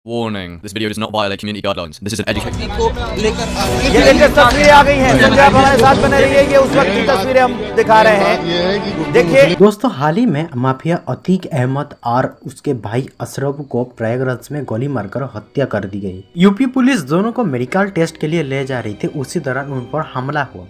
Warning, this video does not violate community guidelines. This is an education. ये latest तस्वीरें आ गई हैं। संजय आप हमारे साथ बने रहिए। ये उस वक्त की तस्वीरें हम दिखा रहे हैं। देखिए दोस्तों, हाल ही में माफिया अतीक अहमद और उसके भाई अशरफ को प्रयागराज में गोली मारकर हत्या कर दी गई। यूपी पुलिस दोनों को मेडिकल टेस्ट के लिए ले जा रही थी, उसी दौरान उन पर हमला हुआ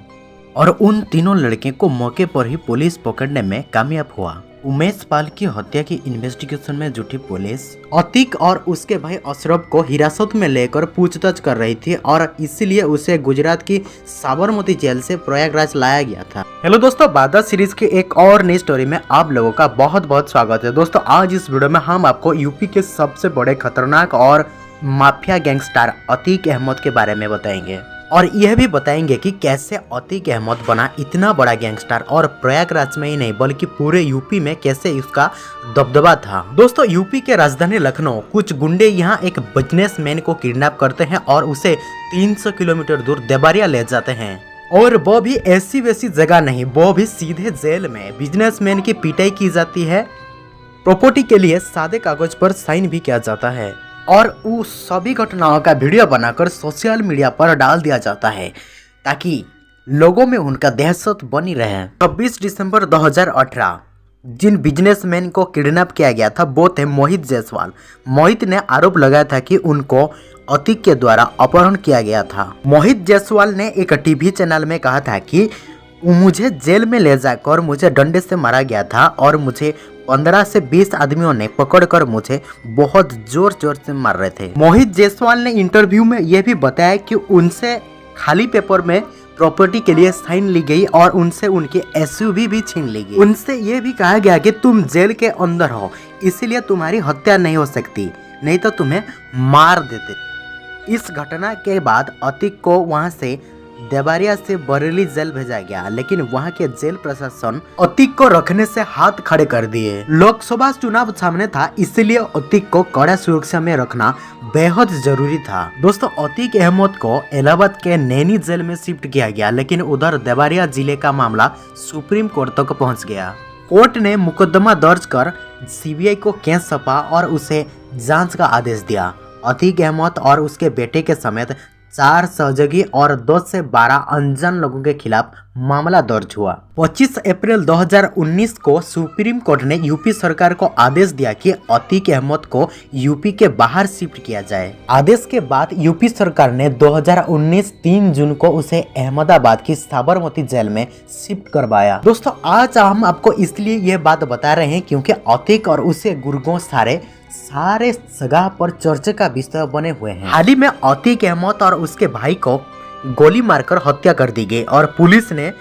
और उन तीनों लड़के को मौके पर ही पुलिस पकड़ने में कामयाब हुआ। उमेश पाल की हत्या की इन्वेस्टिगेशन में जुटी पुलिस अतीक और उसके भाई अशरफ को हिरासत में लेकर पूछताछ कर रही थी और इसीलिए उसे गुजरात की साबरमती जेल से प्रयागराज लाया गया था। हेलो दोस्तों, बाधा सीरीज की एक और नई स्टोरी में आप लोगों का बहुत बहुत स्वागत है। दोस्तों, आज इस वीडियो में हम आपको यूपी के सबसे बड़े खतरनाक और माफिया गैंगस्टर अतीक अहमद के बारे में बताएंगे और यह भी बताएंगे कि कैसे अतीक अहमद बना इतना बड़ा गैंगस्टर और प्रयागराज में ही नहीं बल्कि पूरे यूपी में कैसे इसका दबदबा था। दोस्तों, यूपी के राजधानी लखनऊ कुछ गुंडे यहाँ एक बिजनेसमैन को किडनैप करते हैं और उसे 300 किलोमीटर दूर देबारिया ले जाते हैं और वो भी ऐसी वैसी जगह नहीं, वो भी सीधे जेल में। बिजनेसमैन की पिटाई की जाती है, प्रॉपर्टी के लिए सादे कागज पर साइन भी किया जाता है और उस सभी घटनाओं का वीडियो बनाकर सोशल मीडिया पर डाल दिया जाता है ताकि लोगों में उनका दहशत बनी रहे। 26 दिसंबर 2018 जिन बिजनेसमैन को किडनैप किया गया था वो थे मोहित जायसवाल। मोहित ने आरोप लगाया था कि उनको अतीक के द्वारा अपहरण किया गया था। मोहित जायसवाल ने एक टीवी चैनल में कहा था कि मुझे जेल में ले जाकर मुझे डंडे से मारा गया था और मुझे 15 से 20 आदमियों ने पकड़कर मुझे बहुत जोर जोर से मार रहे थे। मोहित जायसवाल ने इंटरव्यू में यह भी बताया कि उनसे खाली पेपर में प्रॉपर्टी के लिए साइन ली गई और उनसे उनकी एसयूवी भी छीन ली गई। उनसे यह भी कहा गया कि तुम जेल के अंदर हो, इसीलिए तुम्हारी हत्या नहीं हो सकती, नहीं तो तुम्हें मार देते। इस घटना के बाद अतीक को वहां से देबारिया से बरेली जेल भेजा गया, लेकिन वहां के जेल प्रशासन अतीक को रखने से हाथ खड़े कर दिए। लोकसभा चुनाव सामने था, इसलिए अतीक को कड़ा सुरक्षा में रखना बेहद जरूरी था। दोस्तों, अतीक अहमद को इलाहाबाद के नैनी जेल में शिफ्ट किया गया, लेकिन उधर देबारिया जिले का मामला सुप्रीम कोर्ट तक पहुंच गया। कोर्ट ने मुकदमा दर्ज कर सीबीआई को केस सौंपा और उसे जांच का आदेश दिया। अतीक अहमद और उसके बेटे के समेत 4 सहयोगी और 10 से 12 अनजान लोगों के खिलाफ मामला दर्ज हुआ। 25 अप्रैल 2019 को सुप्रीम कोर्ट ने यूपी सरकार को आदेश दिया कि अतीक अहमद को यूपी के बाहर शिफ्ट किया जाए। आदेश के बाद यूपी सरकार ने 2019 3 जून को उसे अहमदाबाद की साबरमती जेल में शिफ्ट करवाया। दोस्तों, आज हम आपको इसलिए ये बात बता रहे हैं क्योंकि अतीक और उसे गुर्गों सारे जगह पर चर्चा का विषय बने हुए हैं। हाल ही में अतीक अहमद और उसके भाई को गोली मारकर हत्या कर दी गई और पुलिस ने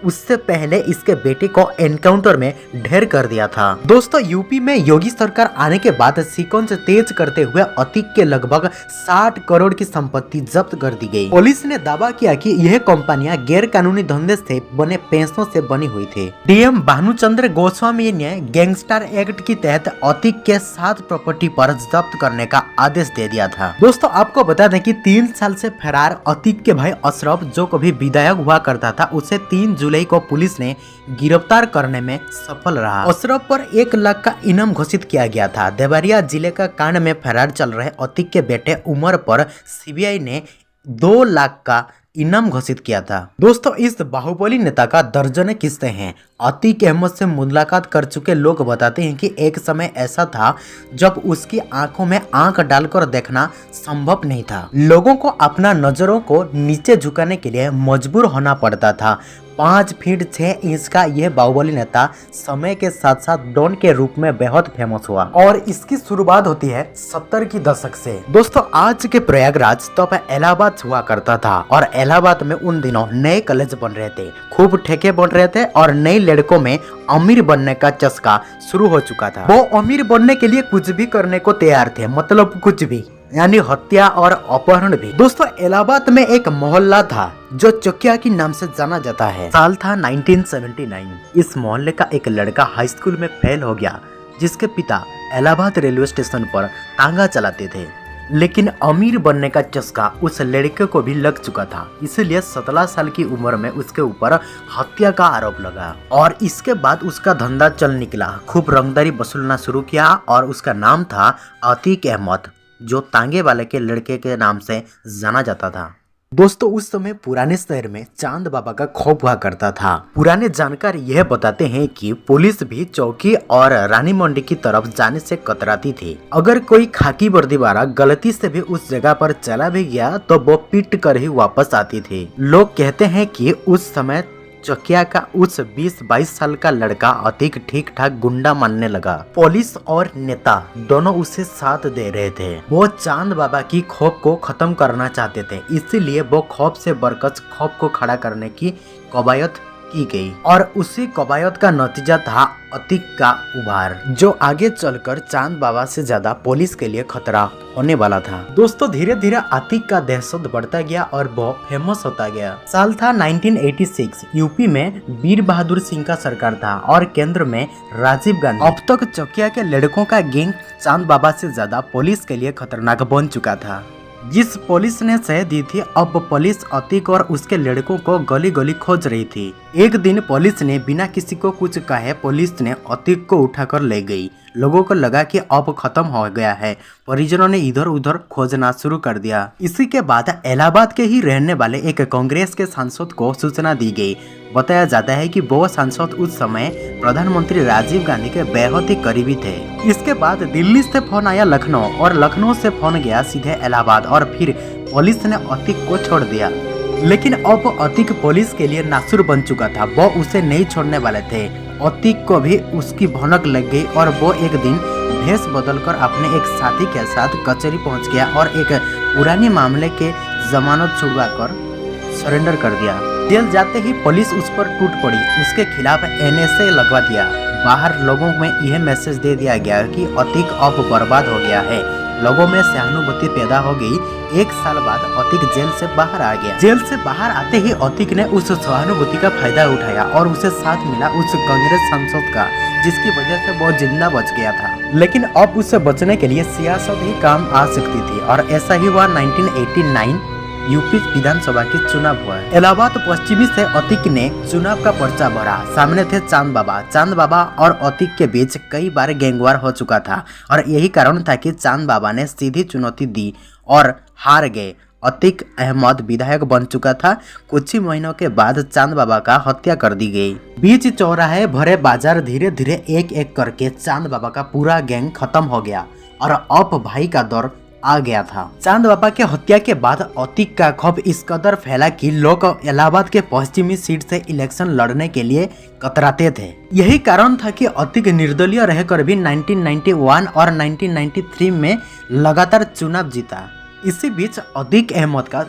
उससे पहले इसके बेटे को एनकाउंटर में ढेर कर दिया था। दोस्तों, यूपी में योगी सरकार आने के बाद सीक्वेंस तेज करते हुए अतीक के लगभग 60 करोड़ की संपत्ति जब्त कर दी गई। पुलिस ने दावा किया कि यह कंपनियां गैर कानूनी धंधे से बने पैसों से बनी हुई थी। डीएम भानुचंद्र गोस्वामी ने गैंगस्टर एक्ट के तहत अतीक के 7 प्रॉपर्टी पर जब्त करने का आदेश दे दिया था। दोस्तों, आपको बता दें कि 3 साल से फरार अतीक के भाई अशरफ, जो कभी विधायक हुआ करता था, उसे 3 जुलाई को पुलिस ने गिरफ्तार करने में सफल रहा। अशरफ पर 1 लाख का इनाम घोषित किया गया था। देबारिया जिले का कांड में फरार चल रहे अतीक के बेटे उमर पर सीबीआई ने 2 लाख का इनाम घोषित किया था। दोस्तों, इस बाहुबली नेता का दर्जन किस्से हैं। अतीक अहमद से मुलाकात कर चुके लोग बताते हैं कि एक समय ऐसा था जब उसकी आंखों में आंख डालकर देखना संभव नहीं था। लोगों को अपना नजरों को नीचे झुकाने के लिए मजबूर होना पड़ता था। 5 फीट 6 इंच का यह बाहुबली नेता समय के साथ साथ डॉन के रूप में बेहद फेमस हुआ और इसकी शुरुआत होती है 70 की दशक से। दोस्तों, आज के प्रयागराज तो इलाहाबाद हुआ करता था और इलाहाबाद में उन दिनों नए कॉलेज बन रहे थे, खूब ठेके बन रहे थे और नए लड़कों में अमीर बनने का चस्का शुरू हो चुका था। वो अमीर बनने के लिए कुछ भी करने को तैयार थे, मतलब कुछ भी, यानी हत्या और अपहरण भी। दोस्तों, इलाहाबाद में एक मोहल्ला था जो चौकिया के नाम से जाना जाता है। साल था 1979। इस मोहल्ले का एक लड़का हाई स्कूल में फेल हो गया, जिसके पिता इलाहाबाद रेलवे स्टेशन पर तांगा चलाते थे। लेकिन अमीर बनने का चस्का उस लड़के को भी लग चुका था, इसलिए 17 साल की उम्र में उसके ऊपर हत्या का आरोप लगा और इसके बाद उसका धंधा चल निकला। खूब रंगदारी वसूलना शुरू किया और उसका नाम था अतीक अहमद। जो तांगे वाले के लड़के के नाम से जाना जाता था। दोस्तों उस समय पुराने शहर में चांद बाबा का खौफ हुआ करता था। पुराने जानकार यह बताते हैं कि पुलिस भी चौकी और रानी मंडी की तरफ जाने से कतराती थी। अगर कोई खाकी वर्दी वाला गलती से भी उस जगह पर चला भी गया तो वो पीट कर ही वापस आती थी। लोग कहते हैं कि उस समय चकिया का उस 20-22 साल का लड़का अतिक ठीक ठाक गुंडा मानने लगा। पुलिस और नेता दोनों उसे साथ दे रहे थे। वो चांद बाबा की खौफ को खत्म करना चाहते थे, इसीलिए वो खौफ से बरकस खौफ को खड़ा करने की कवायद की गई और उसी कवायद का नतीजा था अतिक का उभार, जो आगे चलकर चांद बाबा से ज्यादा पुलिस के लिए खतरा होने वाला था। दोस्तों धीरे धीरे अतिक का दहशत बढ़ता गया और वो फेमस होता गया। साल था 1986। यूपी में वीर बहादुर सिंह का सरकार था और केंद्र में राजीव गांधी। अब तक चकिया के लड़कों का गैंग चांद बाबा से ज्यादा पुलिस के लिए खतरनाक बन चुका था। जिस पुलिस ने सह दी थी, अब पुलिस अतिक और उसके लड़कों को गली गली खोज रही थी। एक दिन पुलिस ने बिना किसी को कुछ कहे पुलिस ने अतिक को उठाकर ले गई। लोगों को लगा कि अब खत्म हो गया है। परिजनों ने इधर उधर खोजना शुरू कर दिया। इसी के बाद इलाहाबाद के ही रहने वाले एक कांग्रेस के सांसद को सूचना दी गई। बताया जाता है कि वो सांसद उस समय प्रधानमंत्री राजीव गांधी के बेहद ही करीबी थे। इसके बाद दिल्ली से फोन आया लखनऊ और लखनऊ से फोन गया सीधे इलाहाबाद और फिर पुलिस ने अतिक को छोड़ दिया। लेकिन अब अतिक पुलिस के लिए नासुर बन चुका था। वो उसे नहीं छोड़ने वाले थे। अतिक को भी उसकी भनक लग गई और वो एक दिन भेष बदलकर अपने एक साथी के साथ कचहरी पहुंच गया और एक पुरानी मामले के जमानत छुड़वाकर सरेंडर कर दिया। जेल जाते ही पुलिस उस पर टूट पड़ी। उसके खिलाफ NSA लगवा दिया। बाहर लोगों में यह मैसेज दे दिया गया कि अतिक अब बर्बाद हो गया है। लोगों में सहानुभूति पैदा हो गई। 1 साल बाद अतिक जेल से बाहर आ गया। जेल से बाहर आते ही अतिक ने उस सहानुभूति का फायदा उठाया और उसे साथ मिला उस कांग्रेस सांसद का, जिसकी वजह से वो जिंदा बच गया था। लेकिन अब उससे बचने के लिए सियासत ही काम आ सकती थी और ऐसा ही हुआ। 1989 यूपी विधानसभा की चुनाव हुआ। इलाहाबाद पश्चिमी से अतिक ने चुनाव का पर्चा भरा। सामने थे चांद बाबा और अतिक के बीच कई बार गैंगवार हो चुका था और यही कारण था कि चांद बाबा ने सीधी चुनौती दी और हार गए। अतिक अहमद विधायक बन चुका था। कुछ ही महीनों के बाद चांद बाबा का हत्या कर दी गई। बीच चौराहे भरे बाजार धीरे धीरे एक एक करके चांद बाबा का पूरा गैंग खत्म हो गया और अब भाई का दौर आ गया था। चांद बाबा के हत्या के बाद अतिक का खौफ इस कदर फैला कि लोग इलाहाबाद के पश्चिमी सीट से इलेक्शन लड़ने के लिए कतराते थे। यही कारण था कि अतिक निर्दलीय रहकर भी 1991 और 1993 में लगातार चुनाव जीता। इसी बीच अतिक अहमद का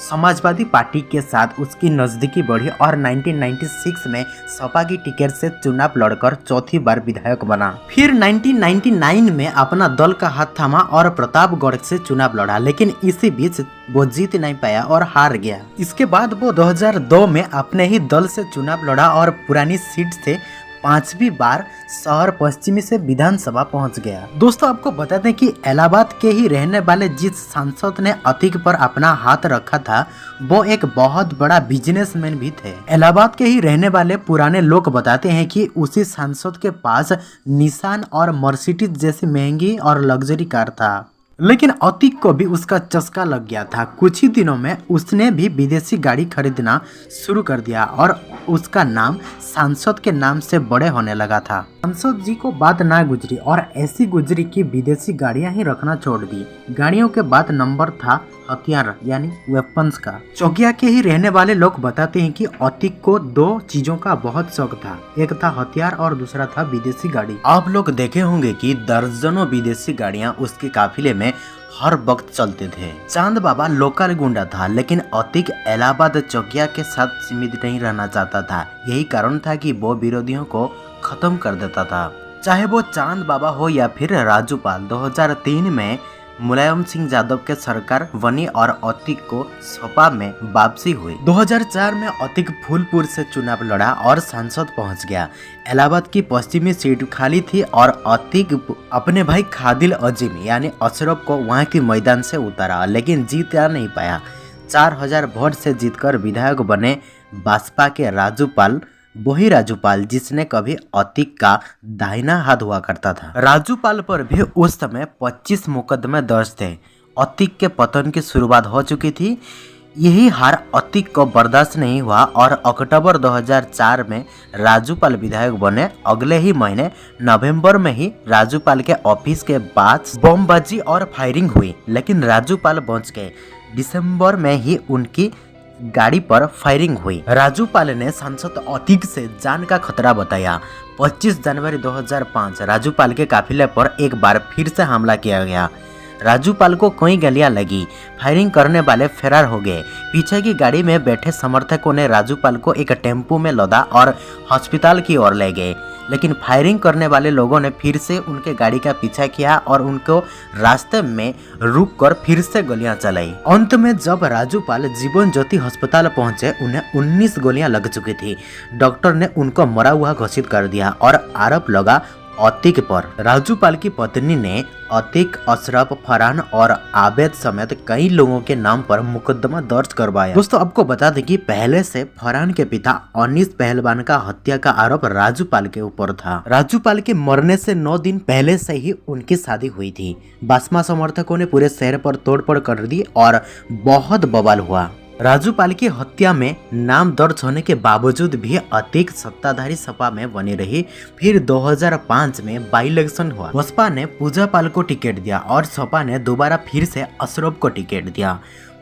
समाजवादी पार्टी के साथ उसकी नजदीकी बढ़ी और 1996 में सपा की टिकट से चुनाव लड़कर चौथी बार विधायक बना। फिर 1999 में अपना दल का हाथ थामा और प्रतापगढ़ से चुनाव लड़ा, लेकिन इसी बीच वो जीत नहीं पाया और हार गया। इसके बाद वो 2002 में अपने ही दल से चुनाव लड़ा और पुरानी सीट से 5वीं बार शहर पश्चिमी से विधानसभा पहुंच गया। दोस्तों आपको बता दें कि इलाहाबाद के ही रहने वाले जिस सांसद ने अतिक पर अपना हाथ रखा था वो एक बहुत बड़ा बिजनेसमैन भी थे। इलाहाबाद के ही रहने वाले पुराने लोग बताते हैं कि उसी सांसद के पास निसान और मर्सिडीज जैसी महंगी और लग्जरी कार था। लेकिन अतिक को भी उसका चस्का लग गया था। कुछ ही दिनों में उसने भी विदेशी गाड़ी खरीदना शुरू कर दिया और उसका नाम सांसद के नाम से बड़े होने लगा था। सांसद जी को बात ना गुजरी और ऐसी गुजरी कि विदेशी गाड़ियां ही रखना छोड़ दी। गाड़ियों के बाद नंबर था हथियार यानी वेपन्स का। चौकिया के ही रहने वाले लोग बताते हैं कि अतिक को 2 चीजों का बहुत शौक था। एक था हथियार और दूसरा था विदेशी गाड़ी। आप लोग देखे होंगे कि दर्जनों विदेशी गाड़ियां उसके काफिले में हर वक्त चलते थे। चांद बाबा लोकल गुंडा था, लेकिन अतिक इलाहाबाद चौकिया के साथ सीमित नहीं रहना चाहता था। यही कारण था कि वो विरोधियों को खत्म कर देता था, चाहे वो चांद बाबा हो या फिर राजूपाल। 2003 में मुलायम सिंह यादव के सरकार बनी और अतिक को सपा में वापसी हुई। 2004 में अतिक फूलपुर से चुनाव लड़ा और सांसद पहुंच गया। इलाहाबाद की पश्चिमी सीट खाली थी और अतिक अपने भाई खादिल अजीम यानी अशरफ को वहां की मैदान से उतारा, लेकिन जीता नहीं पाया। 4000 वोट से जीतकर विधायक बने। बसपा के राजूपाल वही राजूपाल जिसने कभी अतीक का दाहिना हाथ हुआ करता था। राजूपाल पर भी उस समय 25 मुकदमे दर्ज थे। अतीक के पतन की शुरुआत हो चुकी थी। यही हार अतीक को बर्दाश्त नहीं हुआ और अक्टूबर 2004 में राजूपाल विधायक बने। अगले ही महीने नवंबर में ही राजूपाल के ऑफिस के पास बमबाजी और फायरिंग हुई, लेकिन राजूपाल बच गए। दिसंबर में ही उनकी गाड़ी पर फायरिंग हुई। राजूपाल ने सांसद अतीक से जान का खतरा बताया। 25 जनवरी 2005 राजूपाल के काफिले पर एक बार फिर से हमला किया गया। राजूपाल को कई गोलियां लगी। फायरिंग करने वाले फरार हो गए। पीछे की गाड़ी में बैठे समर्थकों ने राजूपाल को एक टेम्पो में लदा और अस्पताल की ओर ले गए, लेकिन फायरिंग करने वाले लोगों ने फिर से उनके गाड़ी का पीछा किया और उनको रास्ते में रुककर फिर से गोलियां चलाई। अंत में जब राजूपाल जीवन ज्योति अस्पताल पहुंचे, उन्हें 19 गोलियां लग चुकी थी। डॉक्टर ने उनको मरा हुआ घोषित कर दिया और आरोप लगा अतीक पर। राजूपाल की पत्नी ने अतीक, अशरफ, फरहान और आबेद समेत कई लोगों के नाम पर मुकदमा दर्ज करवाया। दोस्तों आपको बता दें कि पहले से फरहान के पिता अनीस पहलवान का हत्या का आरोप राजूपाल के ऊपर था। राजूपाल के मरने से 9 दिन पहले से ही उनकी शादी हुई थी। बासमा समर्थकों ने पूरे शहर पर तोड़फोड़ कर दी और बहुत बवाल हुआ। राजूपाल की हत्या में नाम दर्ज होने के बावजूद भी अतीक सत्ताधारी सपा में बनी रही। फिर 2005 में बाई इलेक्शन हुआ। बसपा ने पूजा पाल को टिकट दिया और सपा ने दोबारा फिर से अशरफ को टिकट दिया।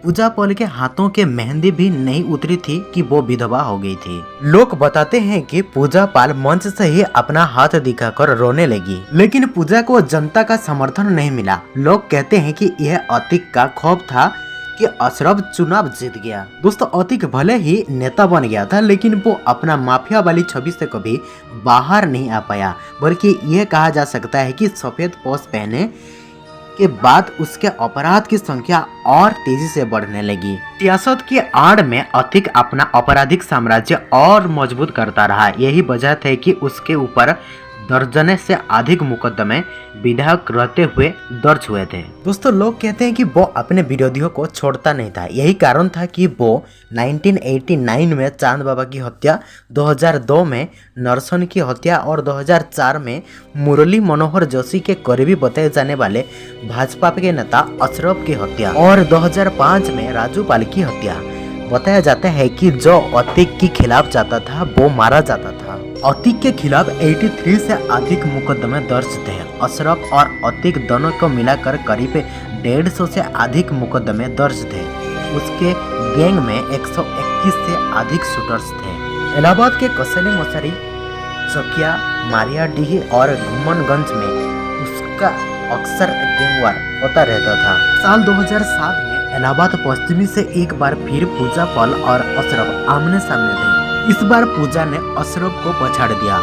पूजा पाल के हाथों के मेहंदी भी नहीं उतरी थी कि वो विधवा हो गई थी। लोग बताते हैं कि पूजा पाल मंच से ही अपना हाथ दिखाकर रोने लगी, लेकिन पूजा को जनता का समर्थन नहीं मिला। लोग कहते हैं कि यह अतीक का खौफ था कि अशरफ चुनाव जीत गया। दोस्तों अतीक भले ही नेता बन गया था, लेकिन वो अपना माफिया वाली छवि से कभी बाहर नहीं आ पाया, बल्कि यह कहा जा सकता है कि सफेद पोश पहने के बाद उसके अपराध की संख्या और तेजी से बढ़ने लगी। सियासत की आड़ में अतीक अपना आपराधिक साम्राज्य और मजबूत करता रहा। यही वजह थे कि उसके ऊपर दर्जने से अधिक मुकदमे विधायक रहते हुए दर्ज हुए थे। दोस्तों लोग कहते हैं कि वो अपने विरोधियों को छोड़ता नहीं था। यही कारण था कि वो 1989 में चांद बाबा की हत्या, 2002 में नरसन की हत्या और 2004 में मुरली मनोहर जोशी के करीबी बताए जाने वाले भाजपा के नेता अशरफ की हत्या और 2005 में राजूपाल की हत्या। बताया जाता है कि जो अतीक के खिलाफ जाता था वो मारा जाता था। अतीक के खिलाफ 83 से अधिक मुकदमे दर्ज थे। अशरफ और अतीक दोनों को मिलाकर करीब 150 से अधिक मुकदमे दर्ज थे। उसके गैंग में 121 से अधिक शूटर्स थे। इलाहाबाद के कसली मसारी, चकिया, मारियाडीह और घुमनगंज में उसका अक्सर गैंगवार होता रहता था। साल 2007 में इलाहाबाद पश्चिमी से एक बार फिर पूजा पाल और अशरफ आमने सामने थे। इस बार पूजा ने अशरफ को पछाड़ दिया।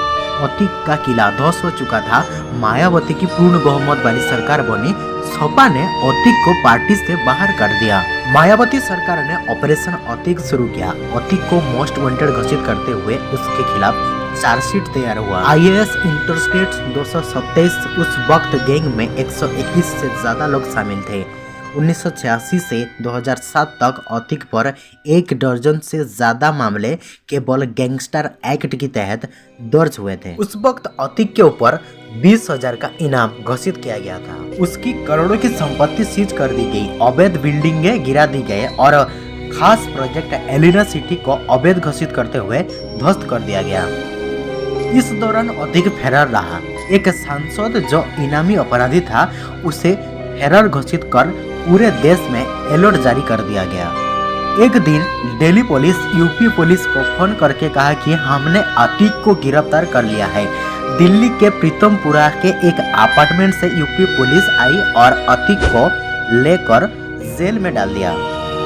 अतीक का किला ध्वस्त हो चुका था। मायावती की पूर्ण बहुमत वाली सरकार बनी। सपा ने अतीक को पार्टी से बाहर कर दिया। मायावती सरकार ने ऑपरेशन अतीक शुरू किया। अतीक को मोस्ट वांटेड घोषित करते हुए उसके खिलाफ चार्जशीट तैयार हुआ। IAS इंटरस्टेट 227 उस वक्त गैंग में 121 से ज्यादा लोग शामिल थे। 1986 से 2007 तक अतीक पर 1 दर्जन से ज्यादा मामले केवल गैंगस्टर एक्ट के तहत दर्ज हुए थे। उस वक्त अतीक के ऊपर 20,000 का इनाम घोषित किया गया था। उसकी करोड़ों की संपत्ति सीज कर दी गई, अवैध बिल्डिंगें गिरा दी गई और खास प्रोजेक्ट एलिना सिटी को अवैध घोषित करते हुए ध्वस्त कर दिया गया। इस दौरान अतीक फरार रहा। एक सांसद जो इनामी अपराधी था उसे फरार घोषित कर पूरे देश में अलर्ट जारी कर दिया गया। एक दिन दिल्ली पुलिस यूपी पुलिस को फोन करके कहा कि हमने अतीक को गिरफ्तार कर लिया है। दिल्ली के प्रीतमपुरा के एक अपार्टमेंट से यूपी पुलिस आई और अतीक को लेकर जेल में डाल दिया।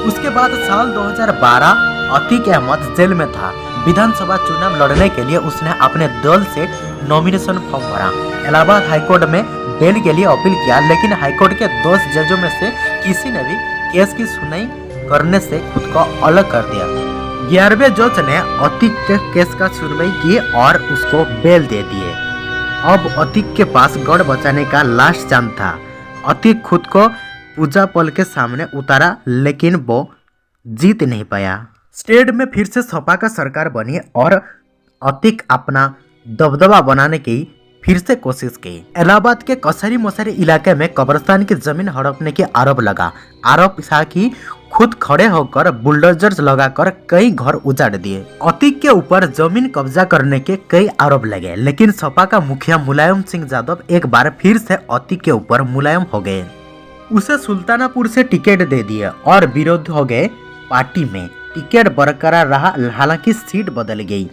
उसके बाद साल 2012 अतीक अहमद जेल में था। विधानसभा चुनाव लड़ने के लिए उसने अपने दल से नॉमिनेशन फॉर्म भरा। इलाहाबाद हाईकोर्ट में बेल के लिए अपील किया, लेकिन हाईकोर्ट के 10 जजों में से किसी ने भी केस की सुनवाई करने से खुद को अलग कर दिया। 11वें जज ने अतीक के केस का सुनवाई की और उसको बेल दे दिए। अब अतीक के पास गढ़ बचाने का लास्ट चांस था। अतीक खुद को पूजा पाल के सामने उतारा, लेकिन वो जीत नहीं पाया। स्टेट में फिर से सपा का सरकार बनी और अतीक अपना दबदबा बनाने की फिर से कोशिश की। इलाहाबाद के कसरी मसरी इलाके में कब्रिस्तान की जमीन हड़पने की आरोप लगा। आरोप था कि खुद खड़े होकर बुलडोजर लगाकर कई घर उजाड़ दिए। अतीक के ऊपर जमीन कब्जा करने के कई आरोप लगे, लेकिन सपा का मुखिया मुलायम सिंह यादव एक बार फिर से अतीक के ऊपर मुलायम हो गए। उसे सुल्तानापुर से टिकट दे दिए और विरोध हो गए। पार्टी में टिकट बरकरार रहा, हालांकि सीट बदल गई।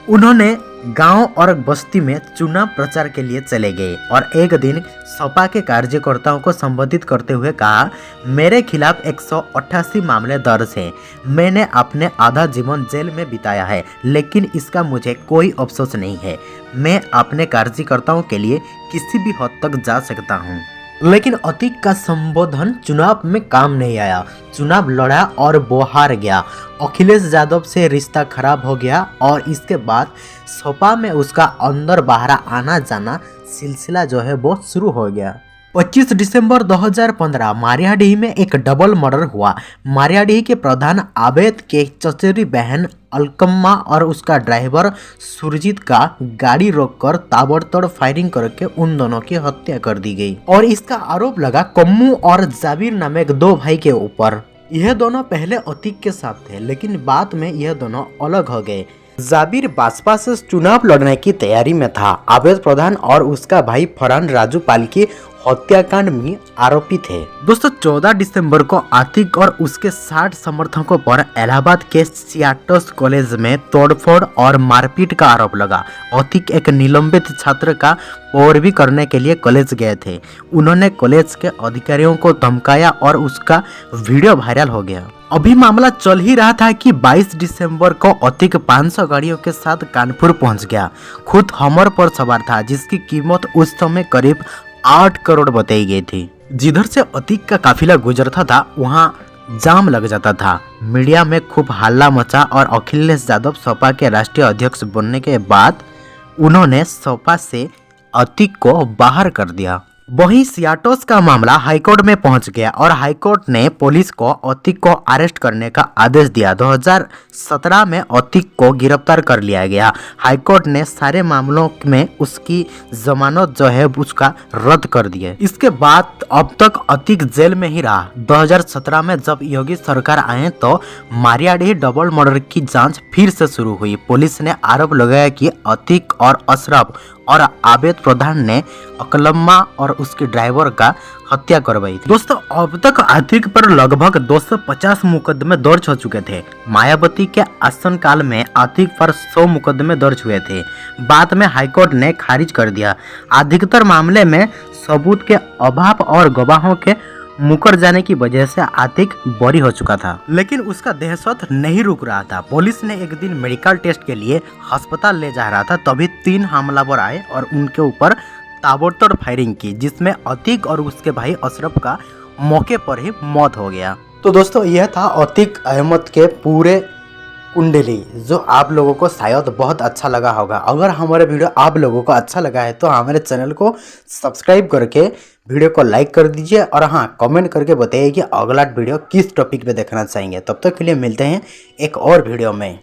उन्होंने गांव और बस्ती में चुनाव प्रचार के लिए चले गए और एक दिन सपा के कार्यकर्ताओं को संबोधित करते हुए कहा, मेरे खिलाफ 188 मामले दर्ज हैं। मैंने अपने आधा जीवन जेल में बिताया है, लेकिन इसका मुझे कोई अफसोस नहीं है। मैं अपने कार्यकर्ताओं के लिए किसी भी हद तक जा सकता हूँ। लेकिन अतीक का संबोधन चुनाव में काम नहीं आया। चुनाव लड़ा और वो हार गया। अखिलेश यादव से रिश्ता खराब हो गया और इसके बाद सपा में उसका अंदर बाहर आना जाना सिलसिला जो है वो शुरू हो गया। 25 दिसंबर 2015 मारियाडीह में एक डबल मर्डर हुआ। मारियाडीह के प्रधान आबेद के चचेरी बहन अलकम्मा और उसका ड्राइवर सुरजीत का गाड़ी रोककर ताबड़तोड़ फायरिंग करके उन दोनों की हत्या कर दी गई और इसका आरोप लगा कम्मू और जाबिर नामक दो भाई के ऊपर। यह दोनों पहले अतीक के साथ थे, लेकिन बाद में यह दोनों अलग हो गए। जाबिर बासपा से चुनाव लड़ने की तैयारी में था। आबेद प्रधान और उसका भाई फरहान राजूपाल की हत्याकांड में आरोपी थे। दोस्तों 14 दिसंबर को अतीक और उसके 60 समर्थकों पर इलाहाबाद के सियाटोस कॉलेज में तोड़फोड़ और मारपीट का आरोप लगा। अतीक एक निलंबित छात्र का पैरवी करने के लिए कॉलेज गए थे। उन्होंने कॉलेज के अधिकारियों को धमकाया और उसका वीडियो वायरल हो गया। अभी मामला चल ही रहा था कि 22 दिसंबर को अतीक 500 गाड़ियों के साथ कानपुर पहुंच गया। खुद हमर पर सवार था, जिसकी कीमत उस समय करीब 8 करोड़ बताई गई थी। जिधर से अतीक का काफिला गुजरता था वहां जाम लग जाता था। मीडिया में खूब हल्ला मचा और अखिलेश यादव सपा के राष्ट्रीय अध्यक्ष बनने के बाद उन्होंने सपा से अतीक को बाहर कर दिया। वहीं सियाटोस का मामला हाईकोर्ट में पहुंच गया और हाईकोर्ट ने पुलिस को अतीक को अरेस्ट करने का आदेश दिया। 2017 में अतीक को गिरफ्तार कर लिया गया। हाईकोर्ट ने सारे मामलों में उसकी जमानत जो है उसका रद्द कर दिया। इसके बाद अब तक अतीक जेल में ही रहा। 2017 में जब योगी सरकार आए तो मारियाडीह डबल मर्डर की जांच फिर से शुरू हुई। पुलिस ने आरोप लगाया कि अतीक और अशरफ और आबेद प्रधान ने अकलम्मा और उसके ड्राइवर का हत्या करवाई थी। दोस्तों अब तक अतीक पर लगभग 250 मुकदमे दर्ज हो चुके थे। मायावती के आसन काल में अतीक पर 100 मुकदमे दर्ज हुए थे। बाद में हाईकोर्ट ने खारिज कर दिया। अधिकतर मामले में सबूत के अभाव और गवाहों के मुकर जाने की वजह से अतीक बरी हो चुका था, लेकिन उसका दहशत नहीं रुक रहा था। पुलिस ने एक दिन मेडिकल टेस्ट के लिए अस्पताल ले जा रहा था, तभी 3 हमलावर आए और उनके ऊपर ताबड़तोड़ फायरिंग की, जिसमें अतीक और उसके भाई अशरफ का मौके पर ही मौत हो गया। तो दोस्तों यह था अतीक अहमद के पूरे कुंडली, जो आप लोगों को शायद बहुत अच्छा लगा होगा। अगर हमारा वीडियो आप लोगों को अच्छा लगा है तो हमारे चैनल को सब्सक्राइब करके वीडियो को लाइक कर दीजिए और हाँ कमेंट करके बताइए कि अगला वीडियो किस टॉपिक पे देखना चाहेंगे। तब तक के लिए मिलते हैं एक और वीडियो में।